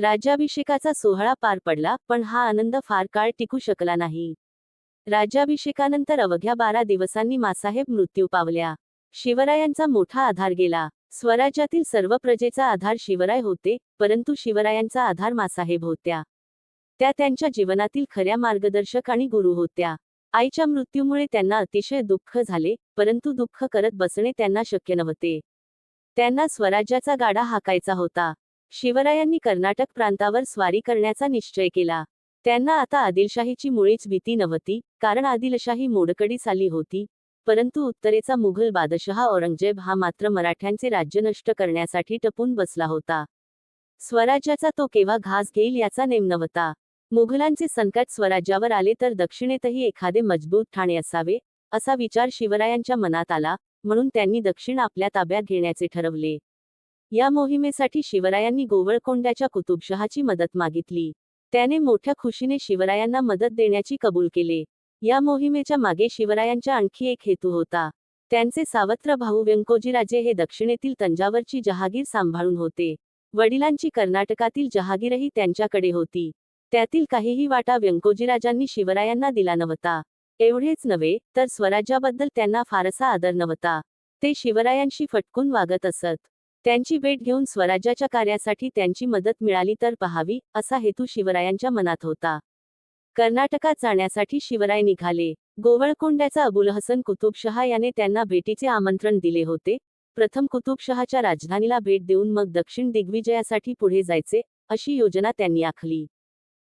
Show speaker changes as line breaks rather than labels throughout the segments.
राज्याभिषेकाचा सोहळा पार पडला, पण हा आनंद फार काळ टिकू शकला नाही. राज्याभिषेकानंतर अवघ्या 12 दिवसांनी मासाहेब मृत्यू पावल्या. शिवरायांचा मोठा आधार गेला. स्वराज्यातील सर्व प्रजेचा आधार शिवराय होते, परंतु शिवरायांचा आधार मासाहेब होत्या. त्या त्यांच्या जीवनातील खऱ्या मार्गदर्शक आणि गुरु होत्या. आईच्या मृत्यूमुळे त्यांना अतिशय दुःख झाले, परंतु दुःख करत बसणे त्यांना शक्य नव्हते. त्यांना स्वराज्याचा गाडा हाकायचा होता. शिवरायांनी कर्नाटक प्रांतावर स्वारी करण्याचा निश्चय केला. त्यांना आता आदिलशाहीची मुळीच भीती नव्हती, कारण आदिलशाही मोडकळीस आली होती, परंतु उत्तरेचा मुघल बादशहा औरंगजेब हा मात्र मराठ्यांचे राज्य नष्ट करण्यासाठी टपून बसला होता. स्वराज्याचा तो केव्हा घास घेईल याचा नेम नव्हता. मुघलांचे संकट स्वराज्यावर आले तर दक्षिणेतही एखादे मजबूत ठाणे असावे, असा विचार शिवरायांच्या मनात आला, म्हणून त्यांनी दक्षिण आपल्या ताब्यात घेण्याचे ठरवले. या मोहिमेसाठी शिवरायांनी गोवळकोंड्याच्या कुतुबशहाची मदत मागितली. त्याने मोठ्या खुशीने शिवरायांना मदत देण्याची कबूल केले. या मोहिमेच्या मागे शिवरायांचा आणखी एक हेतू होता. त्यांचे सावत्र भाऊ व्यंकोजीराजे हे दक्षिणेतील तंजावरची जहागीर सांभाळून होते. वडिलांची कर्नाटकातील जहागीरही त्यांच्याकडे होती. त्यातील काहीही वाटा व्यंकोजीराजांनी शिवरायांना दिला नव्हता. एवढेच नव्हे, तर स्वराज्याबद्दल त्यांना फारसा आदर नव्हता. ते शिवरायांशी फटकून वागत असत. त्यांची भेट घेऊन स्वराज्याच्या कार्यासाठी त्यांची मदत मिळाली तर पहावी, असा हेतू शिवरायांच्या मनात होता. कर्नाटकात जाण्यासाठी शिवराय निघाले. गोवळकोंड्याचा अबुलहसन कुतुबशहा याने त्यांना भेटीचे आमंत्रण दिले होते. प्रथम कुतुबशहाच्या राजधानीला भेट देऊन मग दक्षिण दिग्विजयासाठी पुढे जायचे, अशी योजना त्यांनी आखली.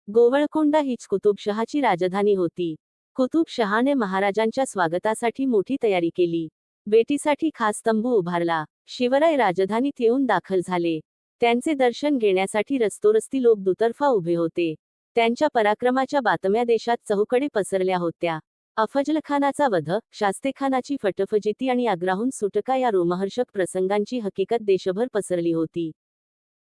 गोवळकोंडा हीच कुतुबशहाची राजधानी होती. कुतुबशहाने महाराजांच्या स्वागतासाठी मोठी तयारी केली. भेटीसाठी खास तंबू उभारला. शिवराय राजधानीत येऊन दाखल झाले. त्यांचे दर्शन घेण्यासाठी रस्तोरस्ती लोक दुतर्फा उभे होते. त्यांच्या पराक्रमाच्या बातम्या देशात चहूकडे पसरल्या होत्या. अफजलखानाचा वध, शास्तेखानाची फटफजिती आणि आग्राहून सुटका या रोमहर्षक प्रसंगांची हकीकत देशभर पसरली होती.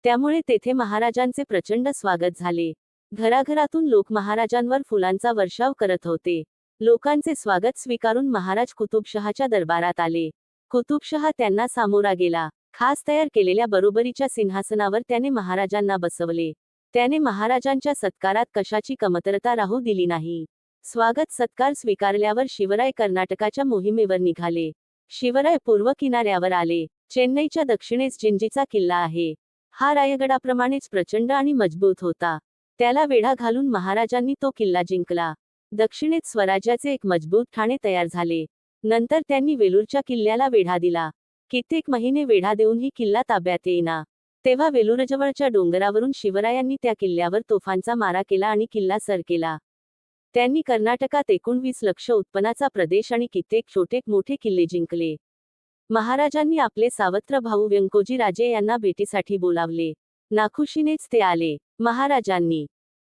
त्यामुळे तेथे महाराजांचे प्रचंड स्वागत झाले. घराघरातून लोक महाराजांवर फुलांचा वर्षाव करत होते. लोकांचे स्वागत स्वीकारून महाराज कुतुबशहाच्या दरबारात आले. कुतुबशहा त्यांना सामोरा गेला. खास तयार केलेल्या बरोबरीच्या सिंहासनावर त्याने महाराजांना बसवले. त्याने महाराजांच्या सत्कारात कशाची कमतरता राहू दिली नाही. स्वागत सत्कार स्वीकारल्यावर शिवराय कर्नाटकाच्या मोहिमेवर निघाले. शिवराय पूर्व किनाऱ्यावर आले. चेन्नईच्या दक्षिणेस जिंजीचा किल्ला आहे. हा रायगडाप्रमाणेच प्रचंड आणि मजबूत होता. त्याला वेढा घालून महाराजांनी तो किल्ला जिंकला. दक्षिणेत स्वराज्याचे एक मजबूत ठाणे तयार झाले. नंतर त्यांनी वेलूरच्या किल्ल्याला वेढा दिला. कित्येक महिने वेढा देऊनही किल्ला ताब्यात येईना. तेव्हा वेलूरजवळच्या डोंगरावरून शिवरायांनी त्या किल्ल्यावर तोफांचा मारा केला आणि किल्ला सर केला. त्यांनी कर्नाटकात 19 लक्ष उत्पन्नाचा प्रदेश आणि कित्येक छोटे मोठे किल्ले जिंकले. महाराजांनी आपले सावत्र भाऊ व्यंकोजीराजे यांना भेटीसाठी बोलावले. नाखुशीनेच ते आले. महाराजांनी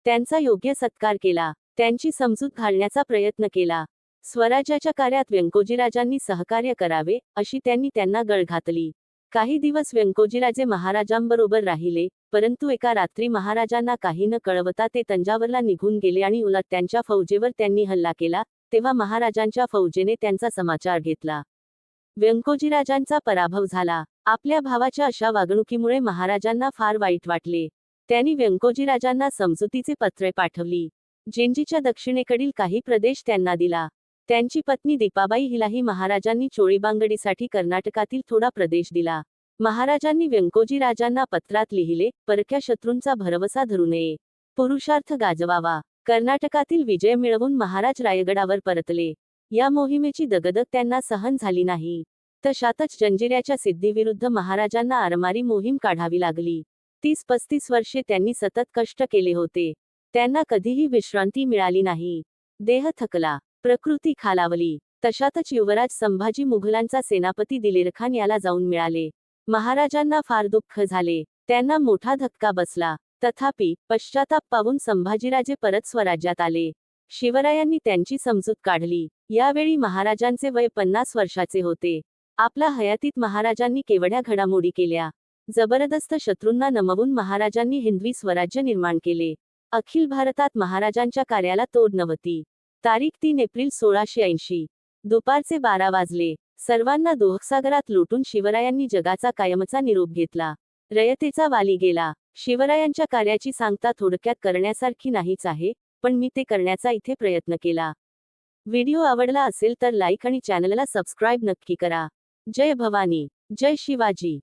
त्यांचा योग्य सत्कार केला. त्यांची समजूत घालण्याचा प्रयत्न केला. स्वराज्याच्या कार्यात व्यंकोजीराजांनी सहकार्य करावे, अशी त्यांनी त्यांना गळ घातली. काही दिवस व्यंकोजीराजे महाराजांबरोबर राहिले, परंतु एका रात्री महाराजांना काही न कळवता ते तंजावरला निघून गेले आणि उलट त्यांच्या फौजेवर त्यांनी हल्ला केला. तेव्हा महाराजांच्या फौजेने त्यांचा समाचार घेतला. व्यंकोजीराजांचा पराभव झाला. आपल्या भावाच्या अशा वागणुकीमुळे महाराजांना फार वाईट वाटले. त्यांनी व्यंकोजीराजांना समजुतीचे पत्रे पाठवली. जिंजीच्या दक्षिणेकडील काही प्रदेश त्यांना दिला. त्यांची पत्नी दीपाबाई हिलाही महाराजांनी चोळीबांगडीसाठी कर्नाटकातील थोडा प्रदेश दिला. महाराजांनी व्यंकोजीराजांना पत्रात लिहिले, परक्या शत्रूंचा भरवसा धरू नये. पुरुषार्थ गाजवावा. कर्नाटकातील विजय मिळवून महाराज रायगडावर परतले. या मोहिमेची दगदग त्यांना सहन झाली नाही. तशातच जंजिऱ्याच्या सिद्धीविरुद्ध महाराजांना आरमारी मोहीम काढावी लागली. 30-35 वर्षे त्यांनी सतत कष्ट केले होते. त्यांना कधीही विश्रांती मिळाली नाही. देह थकला, प्रकृती खालावली. तशातच युवराज संभाजी मुघलांचा सेनापती दिलेरखान याला जाऊन मिळाले. महाराजांना फार दुःख झाले. त्यांना मोठा धक्का बसला. तथापि पश्चाताप पावून संभाजीराजे परत स्वराज्यात आले. शिवरायांनी त्यांची समजूत काढली. यावेळी महाराजांचे वय 50 वर्षाचे होते. आपल्या हयातीत महाराजांनी केवढ्या घडामोडी केल्या. जबरदस्त शत्रूंना नमवून महाराजांनी हिंदवी स्वराज्य निर्माण केले. अखिल भारतात महाराजांच्या कार्याला तोड नव्हती. तारीख 3 एप्रिल 1680. दुपारचे 12 वाजले. सर्वांना दुःखसागरात लोटून शिवरायांनी जगाचा कायमचा निरोप घेतला. रयतेचा वाली गेला. शिवरायांच्या कार्याची सांगता थोडक्यात करण्यासारखी नाहीच आहे, पण मी ते करण्याचा इथे प्रयत्न केला. व्हिडिओ आवडला असेल तर लाईक आणि चॅनलला सबस्क्राईब नक्की करा. जय भवानी, जय शिवाजी.